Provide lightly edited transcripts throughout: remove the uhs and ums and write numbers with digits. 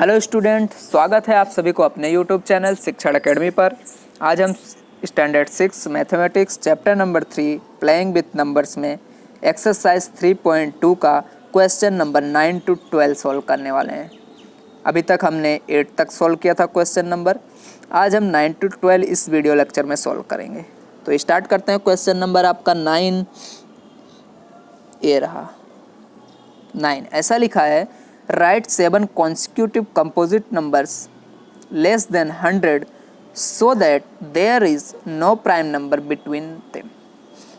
Hello student, स्वागत है आप सभी को अपने यूट्यूब चैनल शिक्षण एकेडमी पर। आज हम standard 6 mathematics chapter number 3 playing with numbers में एक्सरसाइज 3.2 का क्वेश्चन नंबर 9 to 12 सॉल्व करने वाले हैं। अभी तक हमने 8 तक सॉल्व किया था क्वेश्चन नंबर। आज हम 9 to 12 इस वीडियो लेक्चर में सॉल्व करेंगे। तो स्टार्ट करते हैं। क्वेश्चन नंबर आपका 9 ये रहा। 9 ऐसा लिखा है, right 7 consecutive composite numbers less than 100 so that there is no prime number between them।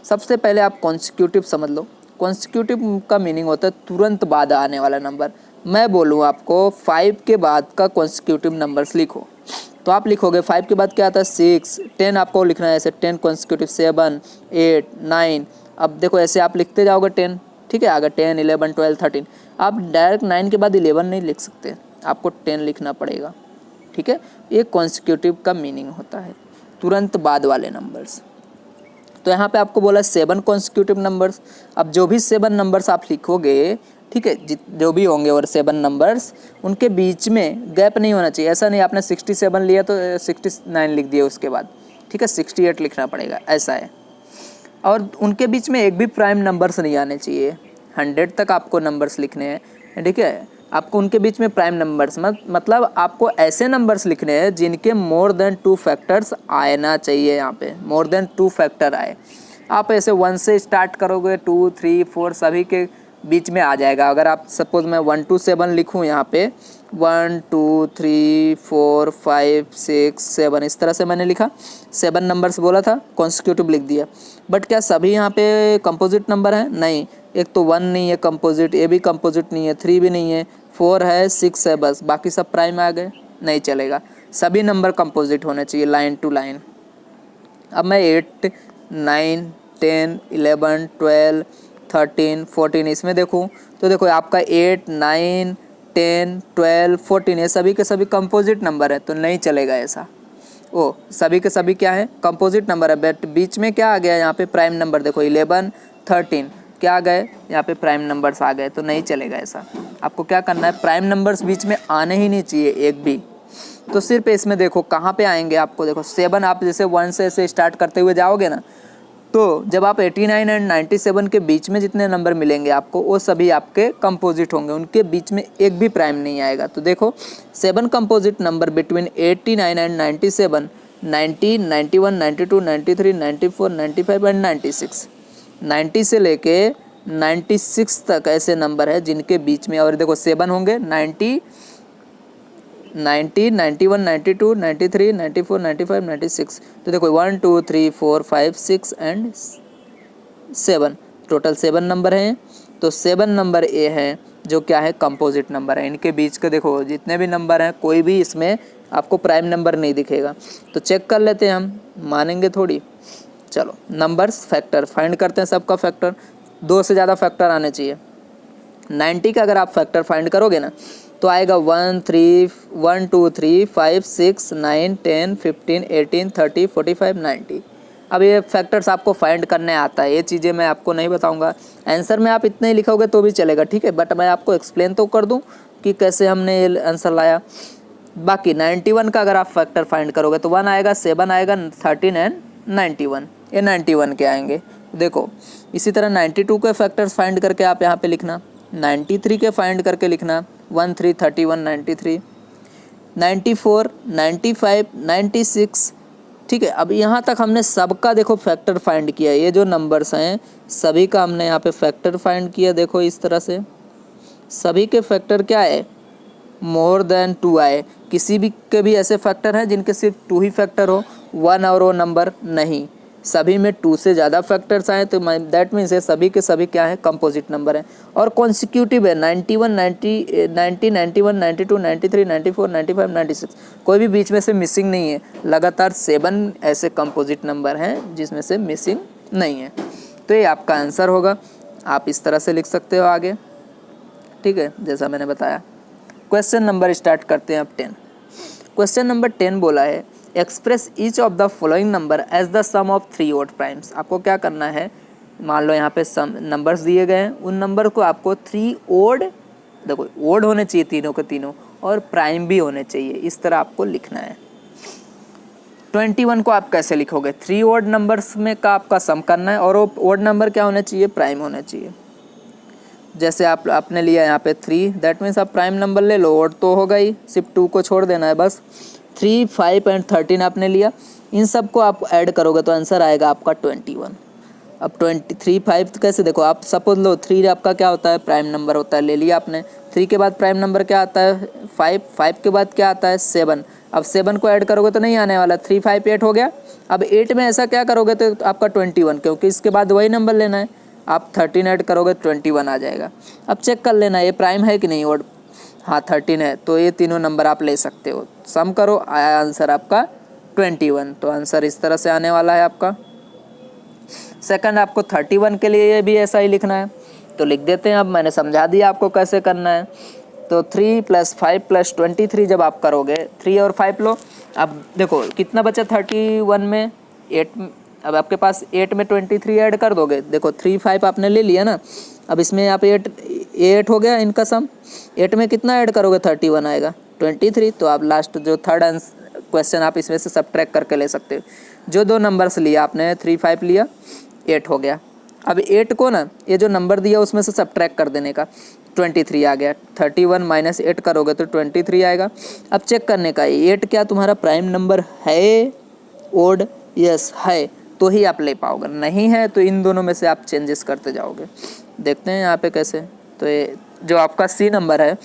सबसे पहले आप consecutive समझ लो। consecutive का मीनिंग होता है तुरंत बाद आने वाला नंबर। मैं बोलूँ आपको 5 के बाद का consecutive नंबर्स लिखो, तो आप लिखोगे 5 के बाद क्या आता है 6, 10 आपको लिखना है ऐसे 10 consecutive, 7, 8, 9। अब देखो ऐसे आप लिखते जाओगे 10, ठीक है। आगे 10, 11, 12, 13। आप डायरेक्ट 9 के बाद 11 नहीं लिख सकते, आपको 10 लिखना पड़ेगा, ठीक है। ये कॉन्सिक्यूटिव का मीनिंग होता है तुरंत बाद वाले नंबर्स। तो यहाँ पे आपको बोला 7 कॉन्सिक्यूटिव नंबर्स। अब जो भी 7 नंबर्स आप लिखोगे, ठीक है, जो भी होंगे और 7 नंबर्स, उनके बीच में गैप नहीं होना चाहिए। ऐसा नहीं आपने 67 लिया तो 69 लिख दिया उसके बाद, ठीक है, 68 लिखना पड़ेगा, ऐसा है। और उनके बीच में एक भी प्राइम नंबर्स नहीं आने चाहिए। 100 तक आपको नंबर्स लिखने हैं, ठीक है। आपको उनके बीच में प्राइम नंबर्स मतलब आपको ऐसे नंबर्स लिखने हैं जिनके मोर देन 2 फैक्टर्स आना चाहिए। यहाँ पे मोर देन 2 फैक्टर आए। आप ऐसे 1 से स्टार्ट करोगे, 2, 3, 4 सभी के बीच में आ जाएगा। अगर आप सपोज मैं 1 to 7 लिखूँ यहाँ पे 1, 2, 3, 4, 5, 6, 7 इस तरह से मैंने लिखा। 7 नंबर्स बोला था, कॉन्सिक्यूटिव लिख दिया। बट क्या सभी यहाँ पे कंपोजिट नंबर हैं? नहीं। एक तो 1 नहीं है कंपोजिट, ए भी कंपोजिट नहीं है, 3 भी नहीं है, 4 है, 6 है, बस बाकी सब प्राइम आ गए, नहीं चलेगा। सभी नंबर कंपोजिट होने चाहिए लाइन टू लाइन। अब मैं 8, 9, 10, 11, 12, 13, 14 इसमें देखूँ तो देखो आपका 8, 9, 10, 12, 14 ये सभी के सभी कंपोजिट नंबर है, तो नहीं चलेगा ऐसा। ओ सभी के सभी क्या है? कंपोजिट नंबर है, बट बीच में क्या आ गया यहाँ पे? Prime number. देखो 11, 13 क्या आ गए यहाँ पे? प्राइम नंबर्स आ गए, तो नहीं चलेगा ऐसा। आपको क्या करना है? प्राइम नंबर्स बीच में आने ही नहीं चाहिए एक भी। तो सिर्फ इसमें देखो कहाँ पे आएंगे आपको। देखो 7 आप जैसे 1 से स्टार्ट करते हुए जाओगे ना, तो जब आप 89 एंड 97 के बीच में जितने नंबर मिलेंगे आपको, वो सभी आपके कंपोजिट होंगे, उनके बीच में एक भी प्राइम नहीं आएगा। तो देखो 7 composite number between 89 and 97, 90, 91, 92, 93, 94, 95 and 96। 90 से लेके 96 तक ऐसे नंबर है जिनके बीच में, और देखो 7 होंगे 90, 91, 92, 93, 94, 95, 96। तो देखो 1, 2, 3, 4, 5, 6 एंड 7, टोटल 7 नंबर हैं। तो 7 नंबर ए है जो क्या है? कंपोजिट नंबर है। इनके बीच के देखो जितने भी नंबर हैं, कोई भी इसमें आपको प्राइम नंबर नहीं दिखेगा। तो चेक कर लेते हैं हम, मानेंगे थोड़ी। चलो नंबर्स फैक्टर फाइंड करते हैं। सबका फैक्टर 2 से ज़्यादा फैक्टर आने चाहिए। 90 का अगर आप फैक्टर फाइंड करोगे ना, तो आएगा 1, 2, 3, 5, 6, 9, 10, 15, 18, 30, 45, 90। अब ये फैक्टर्स आपको फाइंड करने आता है, ये चीज़ें मैं आपको नहीं बताऊंगा। आंसर में आप इतने ही लिखोगे तो भी चलेगा, ठीक है, बट मैं आपको एक्सप्लेन तो कर दूं कि कैसे हमने ये आंसर लाया। बाकी 91 का अगर आप फैक्टर फाइंड करोगे तो 1 आएगा, 7 आएगा, 13 एंड 91, ये 91 के आएंगे। देखो इसी तरह 92 के फैक्टर्स फाइंड करके आप यहाँ पे लिखना, 93 के फाइंड करके लिखना, 1, 3, 31, 93, 94, 95, 96, ठीक है। अब यहाँ तक हमने सबका देखो फैक्टर फाइंड किया। ये जो नंबर्स हैं सभी का हमने यहाँ पे फैक्टर फाइंड किया। देखो इस तरह से सभी के फैक्टर क्या है? मोर देन 2 आए। किसी भी के भी ऐसे फैक्टर हैं जिनके सिर्फ 2 ही फैक्टर हो, 1 और वो नंबर नहीं, सभी में 2 से ज़्यादा फैक्टर्स आए, तो दैट मीन्स है सभी के सभी क्या है? कंपोजिट नंबर है। और कॉन्सिक्यूटिव है, 91, 90, 91, 92, 93, 94, 95, 96, कोई भी बीच में से मिसिंग नहीं है। लगातार 7 ऐसे कंपोजिट नंबर हैं जिसमें से मिसिंग नहीं है। तो ये आपका आंसर होगा। आप इस तरह से लिख सकते हो आगे, ठीक है, जैसा मैंने बताया। क्वेश्चन नंबर स्टार्ट करते हैं अब 10। क्वेश्चन नंबर 10 बोला है, express each of the following number as the sum of 3 odd primes. आपको क्या करना है? मान लो यहाँ पे सम नंबर्स दिए गए हैं, उन नंबर को आपको 3 ओड, देखो ओड होने चाहिए तीनों के तीनों, और प्राइम भी होने चाहिए, इस तरह आपको लिखना है। 21 को आप कैसे लिखोगे, 3 ओड नंबर्स में का आपका सम करना है और वो ओड नंबर क्या होना चाहिए, प्राइम होना चाहिए। जैसे आपने लिया यहाँ पे 3, दैट मीन्स आप प्राइम नंबर ले लो, ओड तो होगा ही, सिर्फ 2 को छोड़ देना है बस। 3, 5 एंड 13 आपने लिया, इन सब को आप ऐड करोगे तो आंसर आएगा आपका 21। अब 23, 5 कैसे, देखो आप सपोज लो 3 आपका क्या होता है, प्राइम नंबर होता है, ले लिया आपने। 3 के बाद प्राइम नंबर क्या आता है, 5, 5 के बाद क्या आता है, 7। अब 7 को ऐड करोगे तो नहीं आने वाला, 3, 5, 8 हो गया। अब 8 में ऐसा क्या करोगे तो आपका 21, क्योंकि इसके बाद वही नंबर लेना है, आप 13 ऐड करोगे 21 आ जाएगा। अब चेक कर लेना ये प्राइम है कि नहीं, और हाँ 13 है, तो ये तीनों नंबर आप ले सकते हो। सम करो, आया आंसर आपका 21, तो आंसर इस तरह से आने वाला है आपका। सेकंड आपको 31 के लिए भी ऐसा ही लिखना है, तो लिख देते हैं। अब मैंने समझा दिया आपको कैसे करना है। तो 3 + 5 + 23 जब आप करोगे, 3 और 5 लो। अब देखो कितना बचा 31 में, 8। अब आपके पास 8 में 23 ऐड कर दोगे, देखो 3, 5 आपने ले लिया ना। अब इसमें आप 8 हो गया इनका सम। 8 में कितना ऐड करोगे, 31 आएगा, 23। तो आप लास्ट जो थर्ड क्वेश्चन आप इसमें से सब्ट्रैक्ट करके ले सकते हो। जो दो नंबर्स लिया आपने, 3, 5 लिया, 8 हो गया। अब 8 को ना ये जो नंबर दिया उसमें से सब्ट्रैक्ट कर देने का, 23 आ गया। 31 - 8 करोगे तो 23 आएगा। अब चेक करने का, 8 क्या तुम्हारा प्राइम नंबर है, ओड, यस है, तो ही आप ले पाओगे, नहीं है तो इन दोनों में से आप चेंजेस करते जाओगे। देखते हैं यहाँ पे कैसे। तो ये जो आपका सी नंबर है,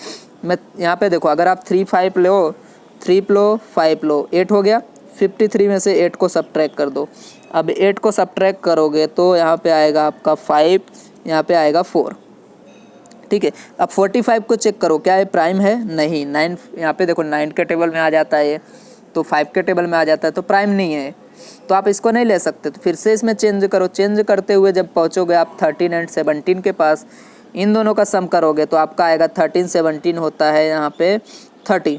मैं यहाँ पे देखो, अगर आप 3, 5 लो, 3 लो, 5 लो, 8 हो गया। 53 में से 8 को सब्ट्रैक्ट कर दो। अब 8 को सब्ट्रैक्ट करोगे तो यहाँ पे आएगा आपका 5, यहाँ पे आएगा 4, ठीक है। अब 45 को चेक करो, क्या ये प्राइम है, नहीं। 9 यहाँ पे देखो 9 के टेबल में आ जाता है ये, तो 5 के टेबल में आ जाता है, तो प्राइम नहीं है, तो आप इसको नहीं ले सकते। तो फिर से इसमें चेंज करो। चेंज करते हुए जब पहुँचोगे आप 13 एंड 17 के पास, इन दोनों का सम करोगे तो आपका आएगा 13, 17 होता है यहाँ पे 30।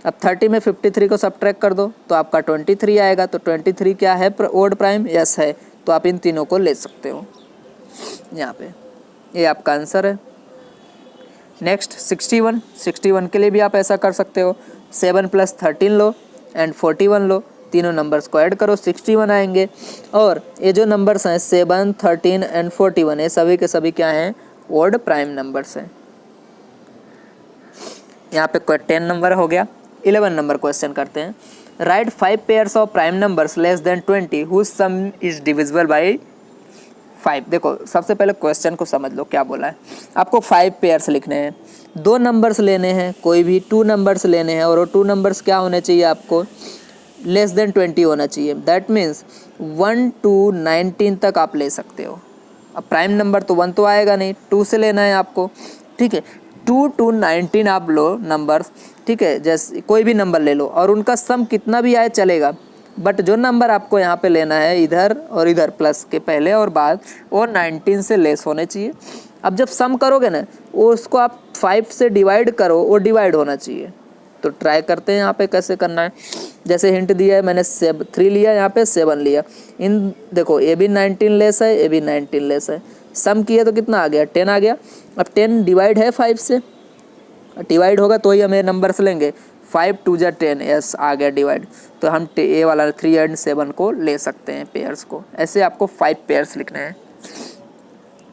अब 30 में 53 को सब्ट्रैक्ट कर दो तो आपका 23 आएगा। तो 23 क्या है, ओड प्राइम, यस है, तो आप इन तीनों को ले सकते हो यहाँ पे। ये आपका आंसर है। नेक्स्ट 61 के लिए भी आप ऐसा कर सकते हो। 7 + 13 लो एंड 41 लो, तीनों नंबर्स को ऐड करो, 61 आएंगे। और ये जो नंबर्स हैं 7, 13 एंड 41, ये सभी के सभी क्या हैं, ओड प्राइम नंबर्स हैं। यहाँ पे 10 नंबर हो गया। 11 नंबर क्वेश्चन करते हैं। Write 5 pairs of prime numbers less than 20 whose sum is divisible by 5। देखो सबसे पहले क्वेश्चन को समझ लो क्या बोला है। आपको 5 पेयर्स लिखने हैं, 2 नंबर्स लेने हैं, कोई भी 2 नंबर्स लेने हैं, और वो 2 नंबर्स क्या होने चाहिए, आपको लेस देन 20 होना चाहिए। दैट मीन्स 1 to 19 तक आप ले सकते हो। अब प्राइम नंबर तो 1 तो आएगा नहीं, 2 से लेना है आपको, ठीक है। 2 to 19 आप लो नंबर्स, ठीक है। जैसे कोई भी नंबर ले लो और उनका सम कितना भी आए चलेगा, बट जो नंबर आपको यहाँ पे लेना है इधर और इधर, प्लस के पहले और बाद, वो 19 से लेस होने चाहिए। अब जब सम करोगे ना, वो उसको आप 5 से डिवाइड करो, वो डिवाइड होना चाहिए। तो ट्राई करते हैं यहाँ पे कैसे करना है। जैसे हिंट दिया है मैंने, 3 लिया, यहाँ पे 7 लिया। इन देखो ये भी 19 लेस है, ये भी 19 लेस है, सम किया तो कितना आ गया, 10 आ गया। अब 10 डिवाइड है 5 से, डिवाइड होगा तो ही हमें नंबर्स लेंगे। 5 × 2 = 10, यस आ गया डिवाइड। तो हम ये वाला 3 एंड 7 को ले सकते हैं पेयर्स को। ऐसे आपको 5 पेयर्स लिखने हैं।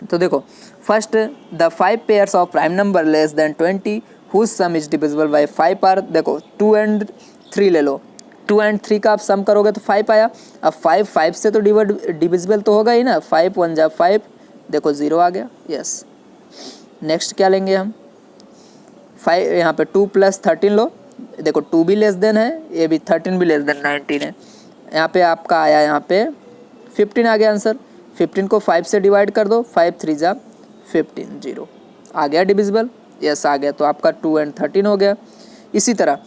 तो देखो first, the 5 pairs of prime number less than 20 whose sum is divisible by 5 are. देखो 2 एंड 3 ले लो, 2 एंड 3 का आप सम करोगे तो 5 आया। अब 5 से तो डिविजिबल तो होगा ही ना, 5 × 1 = 5, देखो 0 आ गया, यस। नेक्स्ट क्या लेंगे हम, 5 यहाँ पे 2 + 13 लो, देखो 2 भी लेस देन है, ये भी 13 भी लेस देन 19 है। यहाँ पे आपका आया, यहाँ पे 15 आ गया आंसर। 15 को 5 से डिवाइड कर दो, 5 × 3 = 15, 0 आ गया डिविजिबल, यस आ गया। तो आपका 2 एंड 13 हो गया। इसी तरह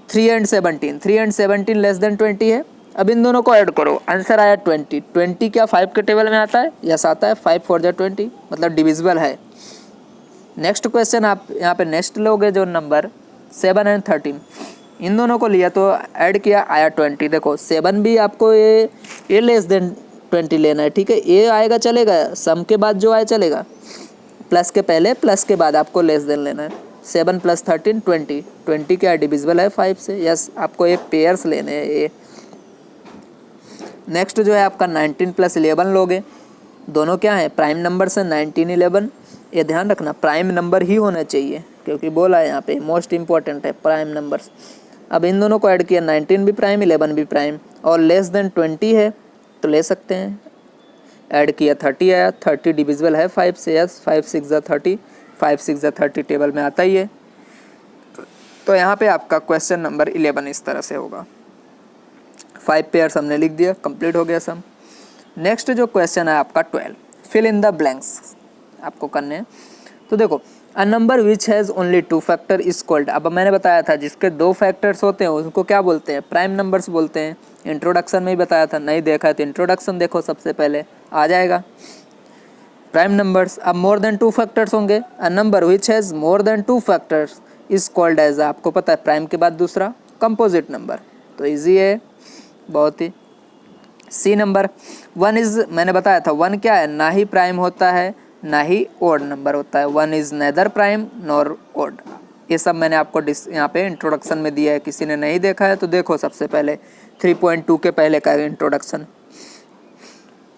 3 एंड 17 लेस देन 20 है। अब इन दोनों को ऐड करो, आंसर आया 20। 20 क्या 5 के टेबल में आता है, यस आता है। 5 × 4 = 20, मतलब डिविजिबल है। नेक्स्ट क्वेश्चन आप यहाँ पे नेक्स्ट लोगे, जो नंबर 7 एंड 13, इन दोनों को लिया तो ऐड किया, आया 20। देखो 7 भी आपको ये लेस देन 20 लेना है, ठीक है। ये आएगा चलेगा, सम के बाद जो आए चलेगा, प्लस के पहले प्लस के बाद आपको लेस देन लेना है। 7 + 13 20, 20 क्या डिविजिबल है 5 से, यस आपको ये पेयर्स लेने हैं ये। नेक्स्ट जो है आपका 19 + 11 लोगे, दोनों क्या है प्राइम नंबर से 19 11, ये ध्यान रखना प्राइम नंबर ही होना चाहिए क्योंकि बोला है यहाँ पे मोस्ट इंपॉर्टेंट है प्राइम नंबर्स। अब इन दोनों को ऐड किया 19 भी प्राइम 11 भी प्राइम और लेस देन 20 है तो ले सकते हैं, ऐड किया 30 आया, 30 डिविजिबल है 5 से, यस 5 6 ज़ा 30, 5 6 ज़ा 30 टेबल में आता ही है। तो यहाँ पे आपका क्वेश्चन नंबर 11 इस तरह से होगा। 5 पेयर्स हमने लिख दिया, कंप्लीट हो गया सम। नेक्स्ट जो क्वेश्चन है आपका 12, फिल इन द ब्लैंक्स आपको करने हैं। तो देखो अ number which has only 2 factor is called, अब मैंने बताया था जिसके 2 फैक्टर्स होते हैं उसको क्या बोलते हैं प्राइम नंबर्स बोलते हैं। इंट्रोडक्शन में ही बताया था, नहीं देखा है तो इंट्रोडक्शन देखो सबसे पहले आ जाएगा। प्राइम नंबर्स, अब मोर देन 2 फैक्टर्स होंगे, a number which has more than 2 factors is called as, आपको पता है प्राइम के बाद दूसरा कंपोजिट नंबर, तो इजी है बहुत ही। सी नंबर 1 इज, मैंने बताया था 1 क्या है ना ही प्राइम होता है ना ही ओड नंबर होता है, 1 is neither prime nor odd. ये सब मैंने आपको यहाँ पे इंट्रोडक्शन में दिया है, किसी ने नहीं देखा है तो देखो सबसे पहले 3.2 के पहले का इंट्रोडक्शन।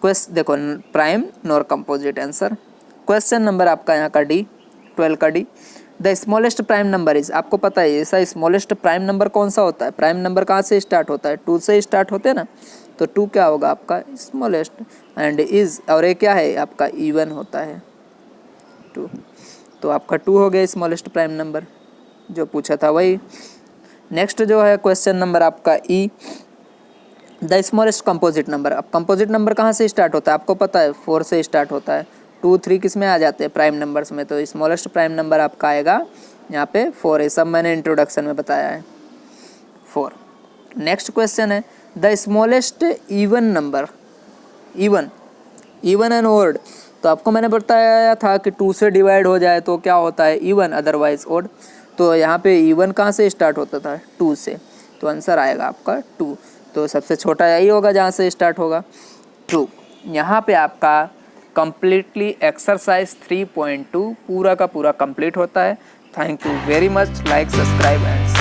देखो prime nor composite answer. Question number आपका यहाँ का डी 12 का D, the smallest prime number is, आपको पता है ऐसा स्मॉलेस्ट प्राइम नंबर कौन सा होता है, प्राइम नंबर कहाँ से स्टार्ट होता है 2 से स्टार्ट होते हैं ना, तो 2 क्या होगा आपका स्मॉलेस्ट एंड इज, और ये क्या है आपका इवन होता है 2, तो आपका 2 हो गया स्मॉलेस्ट प्राइम नंबर जो पूछा था वही। नेक्स्ट जो है क्वेश्चन नंबर आपका ई, द स्मॉलेस्ट कंपोजिट नंबर, अब कंपोजिट नंबर कहाँ से स्टार्ट होता है आपको पता है 4 से स्टार्ट होता है, 2 3 किस में आ जाते हैं प्राइम नंबर्स में, तो स्मॉलेस्ट प्राइम नंबर आपका आएगा यहाँ पे 4 है, सब मैंने इंट्रोडक्शन में बताया है 4। नेक्स्ट क्वेश्चन है the smallest even number, even and odd, तो आपको मैंने बताया था कि 2 से डिवाइड हो जाए तो क्या होता है इवन अदरवाइज ओड, तो यहाँ पे इवन कहाँ से स्टार्ट होता था 2 से, तो आंसर आएगा आपका 2, तो सबसे छोटा यही होगा जहाँ से स्टार्ट होगा 2। यहाँ पे आपका कम्प्लीटली एक्सरसाइज 3.2 पूरा का पूरा कंप्लीट होता है। Thank you very much, like subscribe and